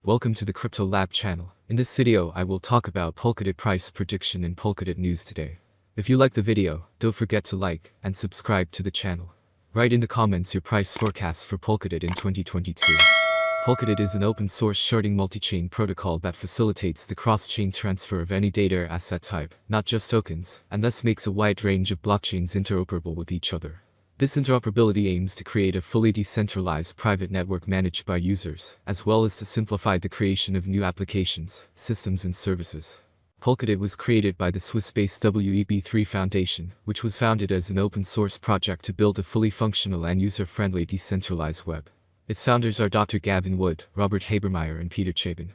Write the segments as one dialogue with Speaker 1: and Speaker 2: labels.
Speaker 1: Welcome to the Crypto Lab channel. In this video I will talk about Polkadot price prediction and Polkadot news today. If you like the video, don't forget to like and subscribe to the channel. Write in the comments your price forecast for Polkadot in 2022. Polkadot is an open-source sharding multi-chain protocol that facilitates the cross-chain transfer of any data or asset type, not just tokens, and thus makes a wide range of blockchains interoperable with each other. This interoperability aims to create a fully decentralized private network managed by users, as well as to simplify the creation of new applications, systems and services. Polkadot was created by the Swiss-based WEB3 Foundation, which was founded as an open-source project to build a fully functional and user-friendly decentralized web. Its founders are Dr. Gavin Wood, Robert Habermeyer and Peter Chabin.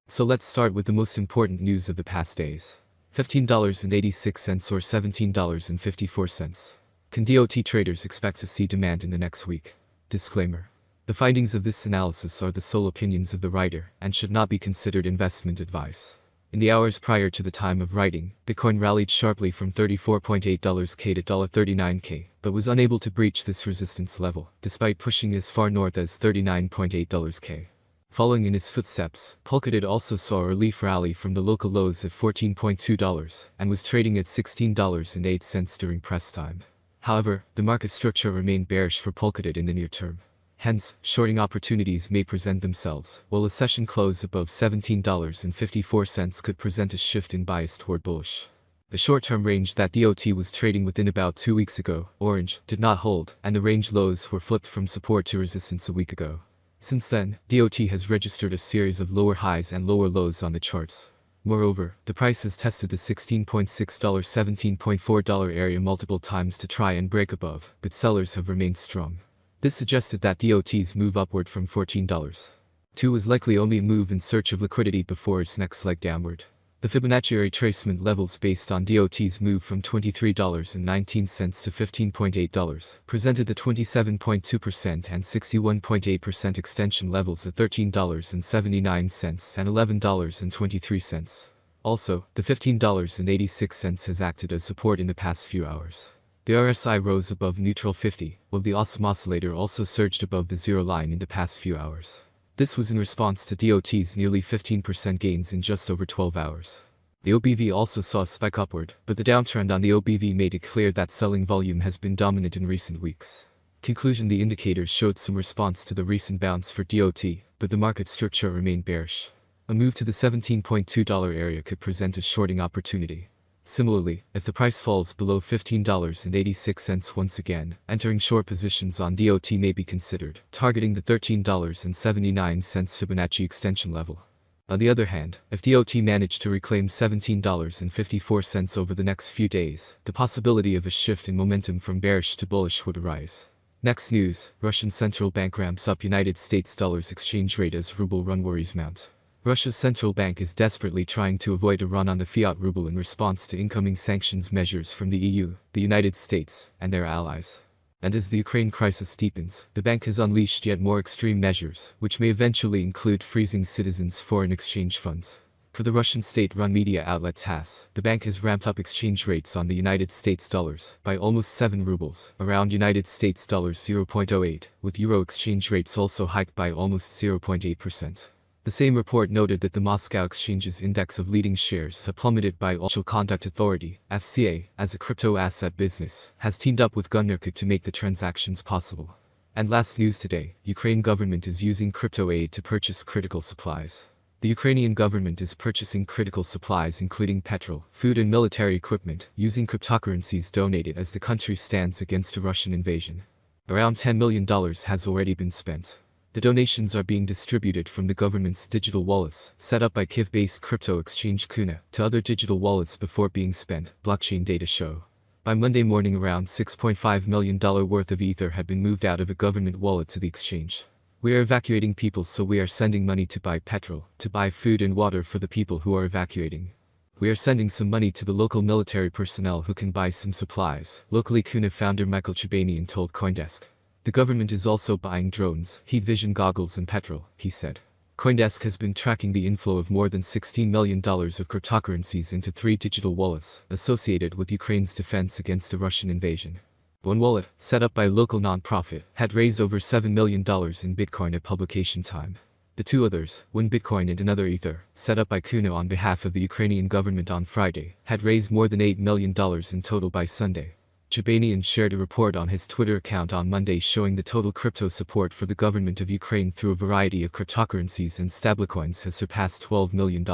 Speaker 1: So let's start with the most important news of the past days. $15.86 or $17.54. Can DOT traders expect to see demand in the next week? Disclaimer. The findings of this analysis are the sole opinions of the writer and should not be considered investment advice. In the hours prior to the time of writing, Bitcoin rallied sharply from $34.8K to $39K, but was unable to breach this resistance level, despite pushing as far north as $39.8K. Following in its footsteps, Polkadot also saw a relief rally from the local lows at $14.2 and was trading at $16.08 during press time. However, the market structure remained bearish for Polkadot in the near term. Hence, shorting opportunities may present themselves, while a session close above $17.54 could present a shift in bias toward bullish. The short-term range that DOT was trading within about 2 weeks ago, orange, did not hold, and the range lows were flipped from support to resistance a week ago. Since then, DOT has registered a series of lower highs and lower lows on the charts. Moreover, the price has tested the $16.6 $17.4 area multiple times to try and break above, but sellers have remained strong. This suggested that DOT's move upward from $14.2 was likely only a move in search of liquidity before its next leg downward. The Fibonacci retracement levels based on DOT's move from $23.19 to $15.8 presented the 27.2% and 61.8% extension levels at $13.79 and $11.23. Also, the $15.86 has acted as support in the past few hours. The RSI rose above neutral 50, while the Awesome Oscillator also surged above the zero line in the past few hours. This was in response to DOT's nearly 15% gains in just over 12 hours. The OBV also saw a spike upward, but the downtrend on the OBV made it clear that selling volume has been dominant in recent weeks. Conclusion: the indicators showed some response to the recent bounce for DOT, but the market structure remained bearish. A move to the $17.2 area could present a shorting opportunity. Similarly, if the price falls below $15.86 once again, entering short positions on DOT may be considered, targeting the $13.79 Fibonacci extension level. On the other hand, if DOT managed to reclaim $17.54 over the next few days, the possibility of a shift in momentum from bearish to bullish would arise. Next news: Russian central bank ramps up United States dollar's exchange rate as ruble run worries mount. Russia's central bank is desperately trying to avoid a run on the fiat ruble in response to incoming sanctions measures from the EU, the United States, and their allies. And as the Ukraine crisis deepens, the bank has unleashed yet more extreme measures, which may eventually include freezing citizens' foreign exchange funds. For the Russian state-run media outlet TASS, the bank has ramped up exchange rates on the United States dollars by almost 7 rubles, around United States dollars 0.08, with euro exchange rates also hiked by almost 0.8%. The same report noted that the Moscow Exchange's index of leading shares have plummeted by Financial Conduct Authority, FCA, as a crypto asset business, has teamed up with Gunnerkut to make the transactions possible. And last news today: Ukraine government is using crypto aid to purchase critical supplies. The Ukrainian government is purchasing critical supplies including petrol, food and military equipment, using cryptocurrencies donated as the country stands against a Russian invasion. Around $10 million has already been spent. The donations are being distributed from the government's digital wallets, set up by Kyiv-based crypto exchange Kuna, to other digital wallets before being spent, blockchain data show. By Monday morning, around $6.5 million worth of Ether had been moved out of a government wallet to the exchange. We are evacuating people, so we are sending money to buy petrol, to buy food and water for the people who are evacuating. We are sending some money to the local military personnel who can buy some supplies, locally Kuna founder Michael Chibanian told CoinDesk. The government is also buying drones, heat vision goggles and petrol, he said. CoinDesk has been tracking the inflow of more than $16 million of cryptocurrencies into 3 digital wallets associated with Ukraine's defense against the Russian invasion. One wallet, set up by a local non-profit, had raised over $7 million in Bitcoin at publication time. The two others, one Bitcoin and another Ether, set up by Kuno on behalf of the Ukrainian government on Friday, had raised more than $8 million in total by Sunday. Chebanian shared a report on his Twitter account on Monday showing the total crypto support for the government of Ukraine through a variety of cryptocurrencies and stablecoins has surpassed $12 million.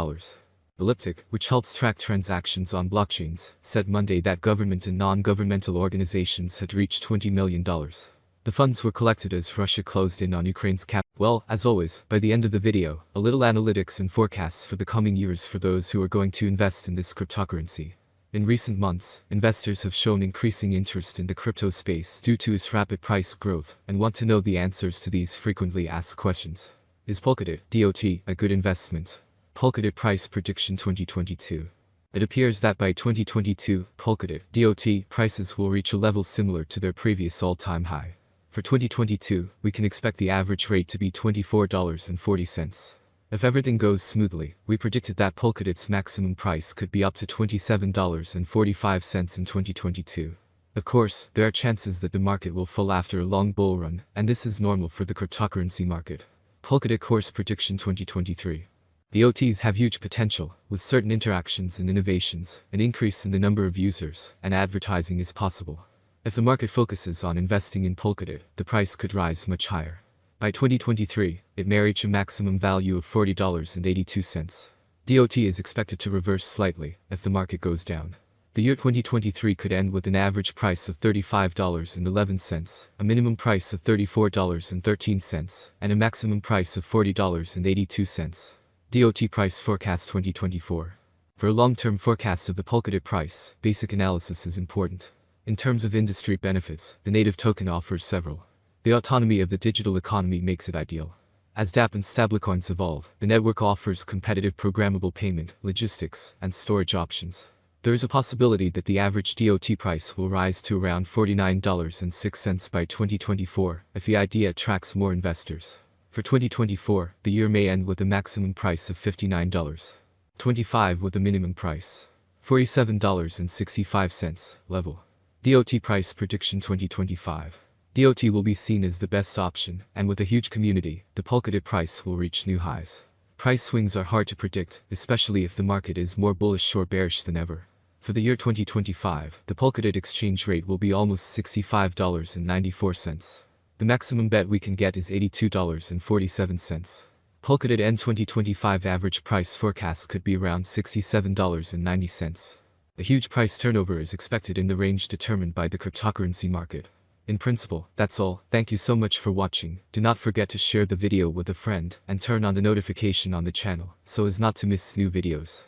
Speaker 1: Elliptic, which helps track transactions on blockchains, said Monday that government and non-governmental organizations had reached $20 million. The funds were collected as Russia closed in on Ukraine's capital. Well, as always, by the end of the video, a little analytics and forecasts for the coming years for those who are going to invest in this cryptocurrency. In recent months, investors have shown increasing interest in the crypto space due to its rapid price growth and want to know the answers to these frequently asked questions. Is Polkadot, DOT, a good investment? Polkadot Price Prediction 2022. It appears that by 2022, Polkadot, DOT, prices will reach a level similar to their previous all-time high. For 2022, we can expect the average rate to be $24.40. If everything goes smoothly, we predicted that Polkadot's maximum price could be up to $27.45 in 2022. Of course, there are chances that the market will fall after a long bull run, and this is normal for the cryptocurrency market. Polkadot Course Prediction 2023. DOTs have huge potential, with certain interactions and innovations, an increase in the number of users, and advertising is possible. If the market focuses on investing in Polkadot, the price could rise much higher. By 2023, it may reach a maximum value of $40.82. DOT is expected to reverse slightly if the market goes down. The year 2023 could end with an average price of $35.11, a minimum price of $34.13, and a maximum price of $40.82. DOT Price Forecast 2024. For a long-term forecast of the Polkadot price, basic analysis is important. In terms of industry benefits, the native token offers several. The autonomy of the digital economy makes it ideal. As dApp and stablecoins evolve, the network offers competitive programmable payment, logistics, and storage options. There is a possibility that the average DOT price will rise to around $49.06 by 2024 if the idea attracts more investors. For 2024, the year may end with a maximum price of $59.25 with a minimum price $47.65 level. DOT Price Prediction 2025. DOT will be seen as the best option, and with a huge community, the Polkadot price will reach new highs. Price swings are hard to predict, especially if the market is more bullish or bearish than ever. For the year 2025, the Polkadot exchange rate will be almost $65.94. The maximum bet we can get is $82.47. Polkadot N 2025 average price forecast could be around $67.90. A huge price turnover is expected in the range determined by the cryptocurrency market. In principle, that's all. Thank you so much for watching. Do not forget to share the video with a friend and turn on the notification on the channel so as not to miss new videos.